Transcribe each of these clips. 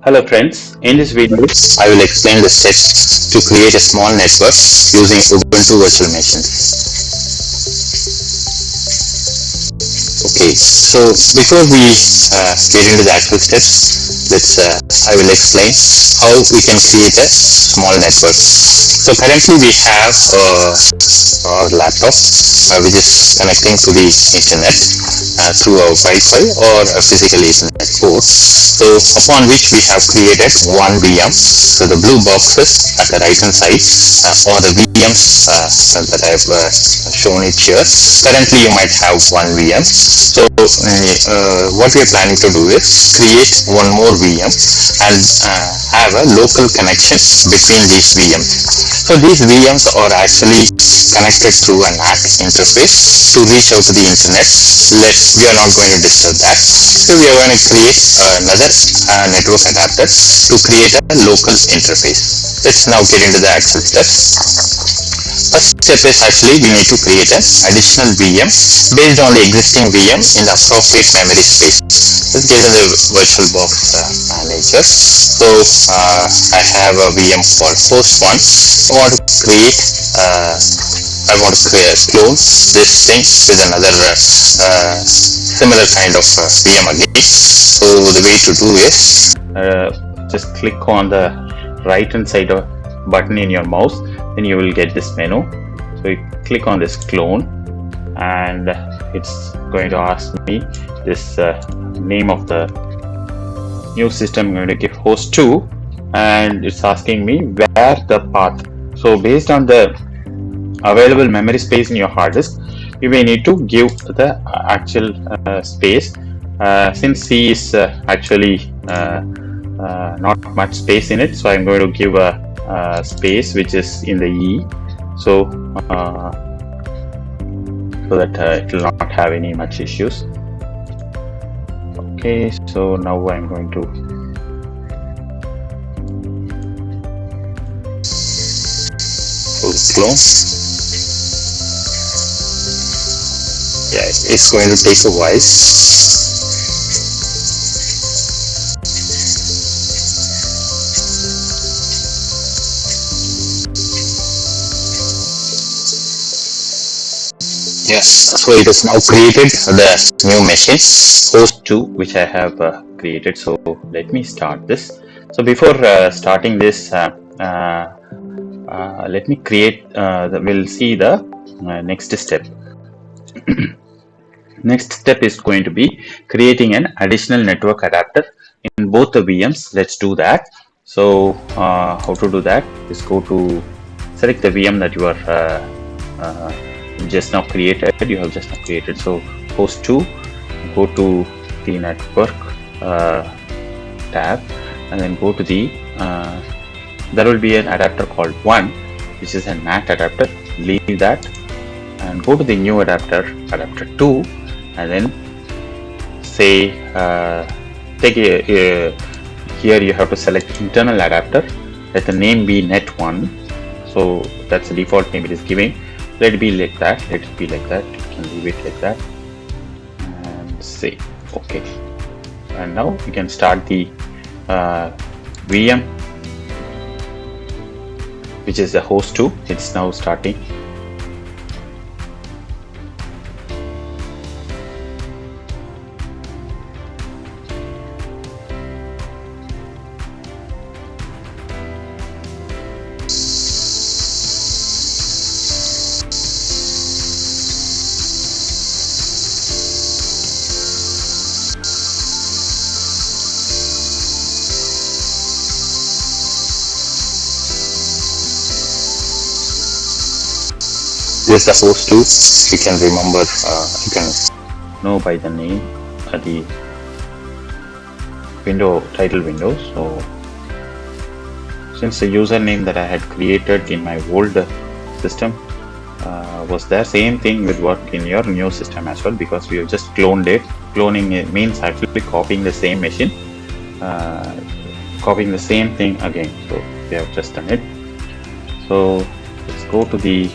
Hello friends, in this video I will explain the steps to create a small network using Ubuntu Virtual Machines. Okay, so before we get into the actual steps, I will explain how we can create a small network. So currently we have our laptop which is connecting to the internet through our Wi-Fi or a physical Ethernet port. So upon which we have created one VM. So the blue boxes at the right hand side or the VMs that I have shown it here. Currently you might have one VM. So what we are planning to do is create one more VM and have a local connection between these VMs. So these VMs are actually connected through an NAT interface to reach out to the internet. We are not going to disturb that. So we are going to create another network adapter to create a local interface. Let's now get into the actual steps. First step is actually we need to create an additional VM based on the existing VM in the appropriate memory space. Let's get into the VirtualBox manager. So I have a VM called host1. I want to clone this thing with another similar kind of VM again. So the way to do is just click on the right hand side button in your mouse, then you will get this menu. So you click on this clone and it's going to ask me this name of the new system. I'm going to give host2 and it's asking me where the path. So based on the available memory space in your hard disk, you may need to give the actual space. Since C is actually not much space in it, so I'm going to give a space which is in the E, so that it will not have any much issues. Okay, so now I'm going to clone. Yeah, it's going to take a while. Yes, so it has now created the new machine host2 which I have created. So let me start this. So before starting this, let me create we'll see the next step. Next step is going to be creating an additional network adapter in both the VMs. Let's do that. So how to do that is select the VM that you are just now created. So host2, go to the network tab and then go to the there will be an adapter called 1 which is a NAT adapter. Leave that and go to the new adapter 2 and then say here you have to select internal adapter. Let the name be net1. So that's the default name it is giving. Let it be like that. You can leave it like that and say okay. And now you can start the VM which is the host2. It's now starting. This is the host2. You can remember, you can know by the name the title window. So since the username that I had created in my old system was there, same thing would work in your new system as well, because we have just cloned it. Cloning it means actually copying the same machine, copying the same thing again. So we have just done it. So let's go to the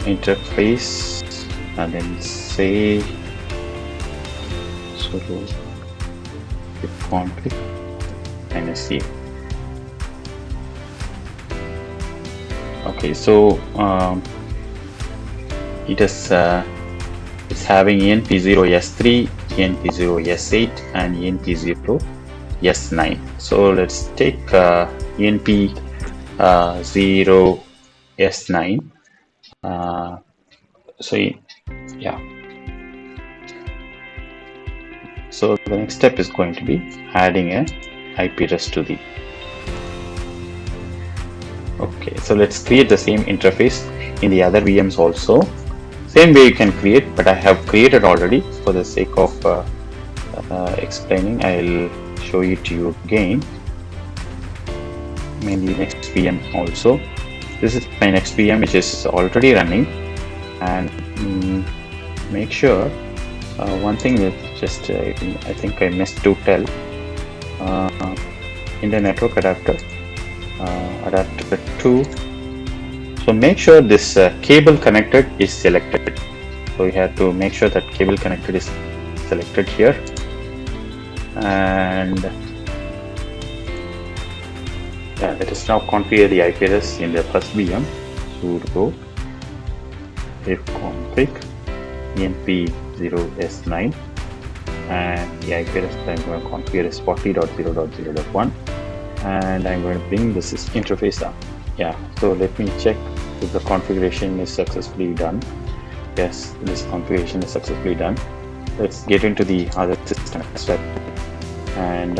interface and then say config -c. Okay, so it is it's having ENP0S3, ENP0S8, and ENP0S9. So let's take ENP0S9. So yeah. So the next step is going to be adding a IP address to the. Okay, so let's create the same interface in the other VMs also. Same way you can create, but I have created already. For the sake of explaining, I'll show it to you again. Maybe next VM also. This is my next VM which is already running, and make sure one thing is just I think I missed to tell in the network adapter adapter 2. So make sure this cable connected is selected. So you have to make sure that cable connected is selected here, and yeah, let us now configure the IP address in the first VM. Sudo ifconfig enp0s9, and the IP address that I'm going to configure is 40.0.0.1, and I'm going to bring this interface up. Yeah, so let me check if the configuration is successfully done. Yes, this configuration is successfully done. Let's get into the other system as well, and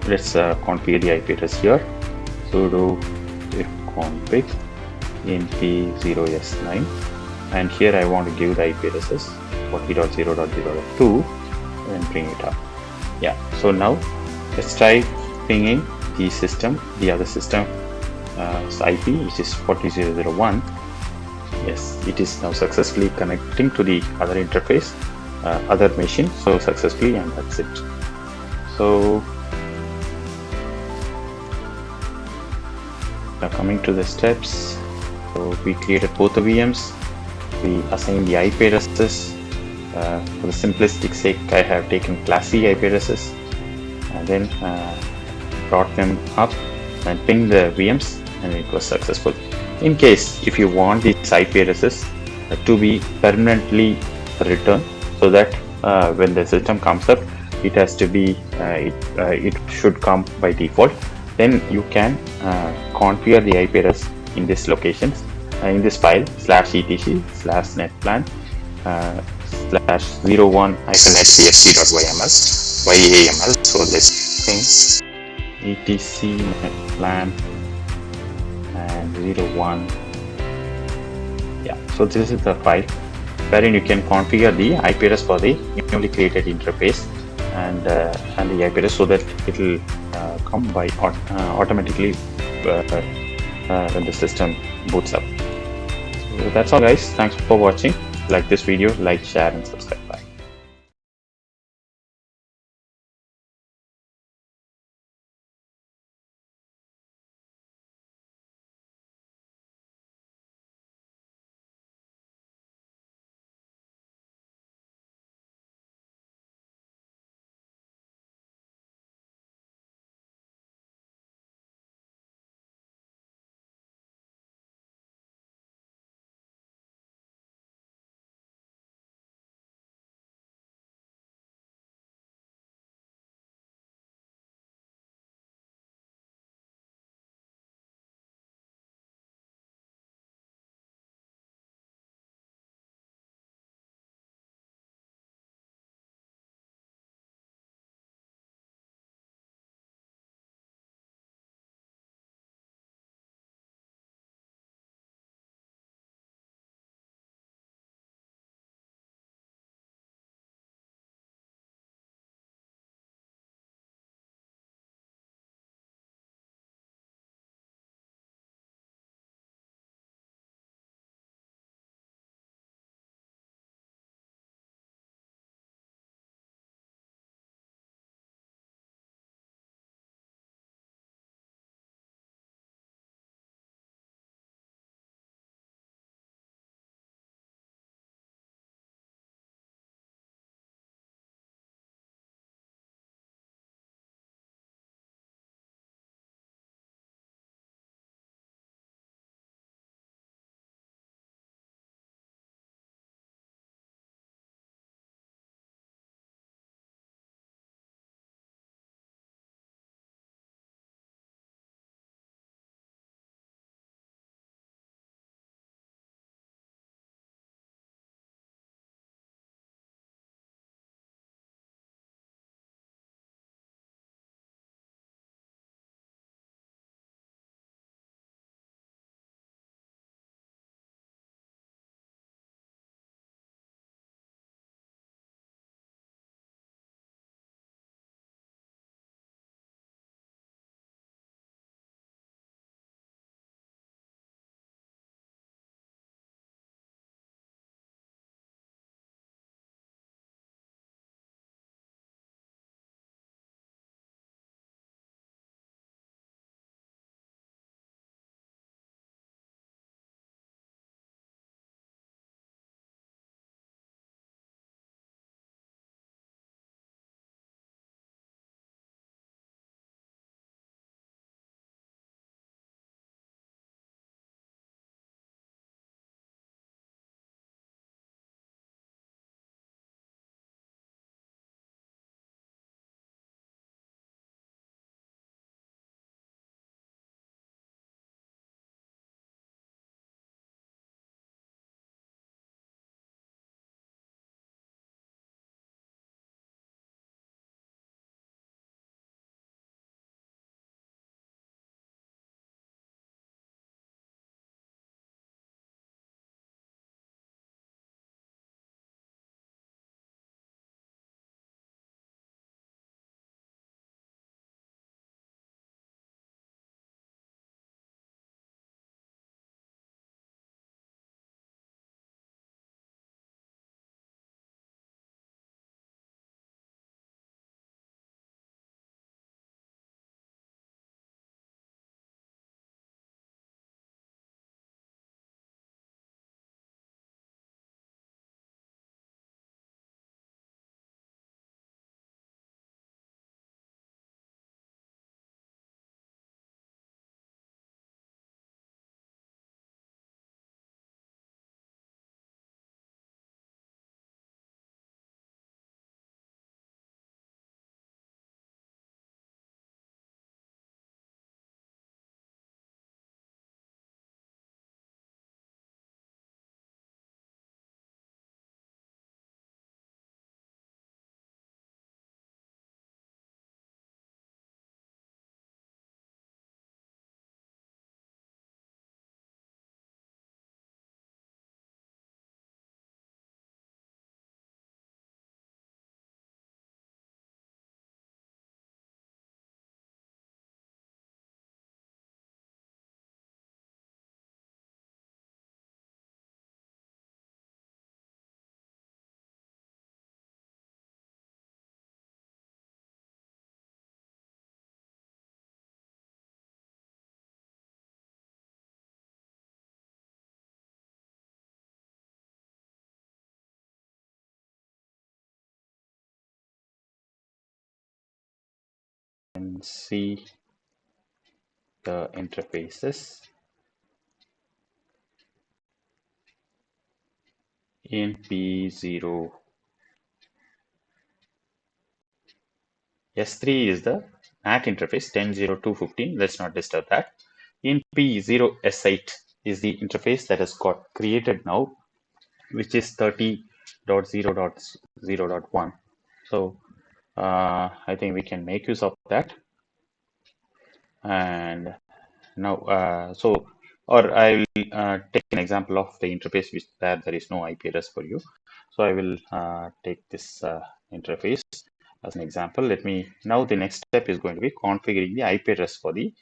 let's configure the IP address here. Sudo ifconfig enp0s9, and here I want to give the IP addresses 40.0.0.2 and bring it up. Yeah, so now let's try pinging the system, the other system IP, which is 40.0.0.1. Yes, it is now successfully connecting to the other interface, other machine, so successfully, and that's it. So now coming to the steps, so we created both the VMs, we assigned the IP addresses. For the simplistic sake, I have taken class C IP addresses and then brought them up and pinged the VMs, and it was successful. In case if you want these IP addresses to be permanently returned, so that when the system comes up, it has to be it should come by default, then you can configure the IP address in this locations in this file /etc/netplan /01-netbfc.yml YAML. So let's ping etc netplan and 01. Yeah, so this is the file wherein you can configure the IP address for the newly created interface and the IP address, so that it will come by automatically when the system boots up. So that's all, guys. Thanks for watching. Like this video, like, share, and subscribe. see the interfaces. ENP0 S3 is the NAT interface 10.02.15. Let's not disturb that. ENP0 S8 is the interface that has got created now, which is 30.0.0.1. So I think we can make use of that. And now, or I will take an example of the interface where there is no IP address for you. So I will take this interface as an example. Now the next step is going to be configuring the IP address for the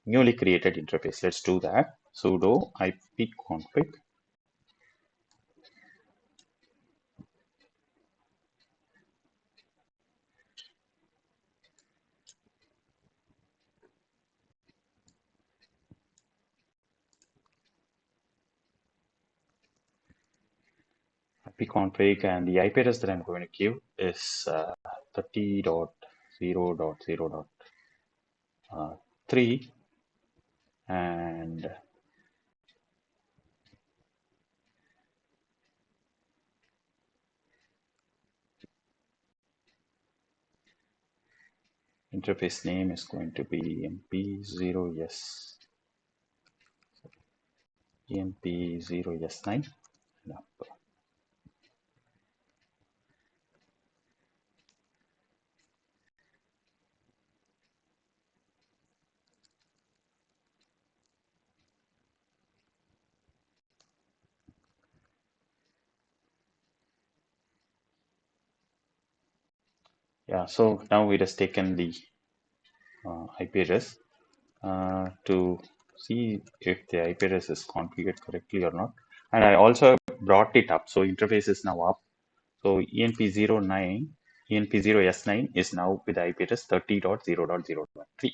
newly created interface. Let's do that. Sudo ipconfig. ipconfig, and the IP address that I'm going to give is 30.0.0.3, and interface name is going to be ENP0S, ENP0S9. Yeah, so now it has taken the IP address to see if the IP address is configured correctly or not. And I also brought it up, so interface is now up. So ENP09, ENP0S9 is now with the IP address 30.0.0.3.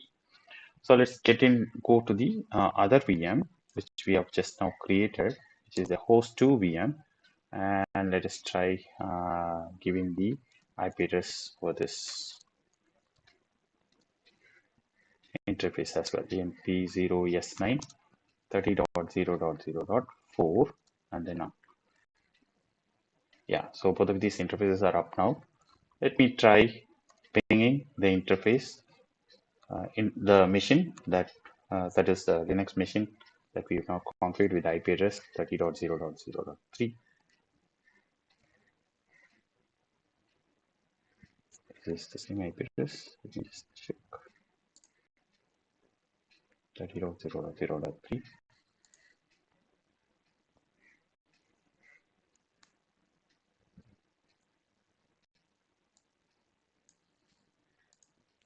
So let's go to the other VM, which we have just now created, which is the host2 VM. And let us try giving the IP address for this interface as well. ENP0S9 30.0.0.4, and then up. Yeah, so both of these interfaces are up now. Let me try pinging the interface in the machine that is the Linux machine that we have now configured with IP address 30.0.0.3. Is the same IP address? Let me just check. 30.0.0.3.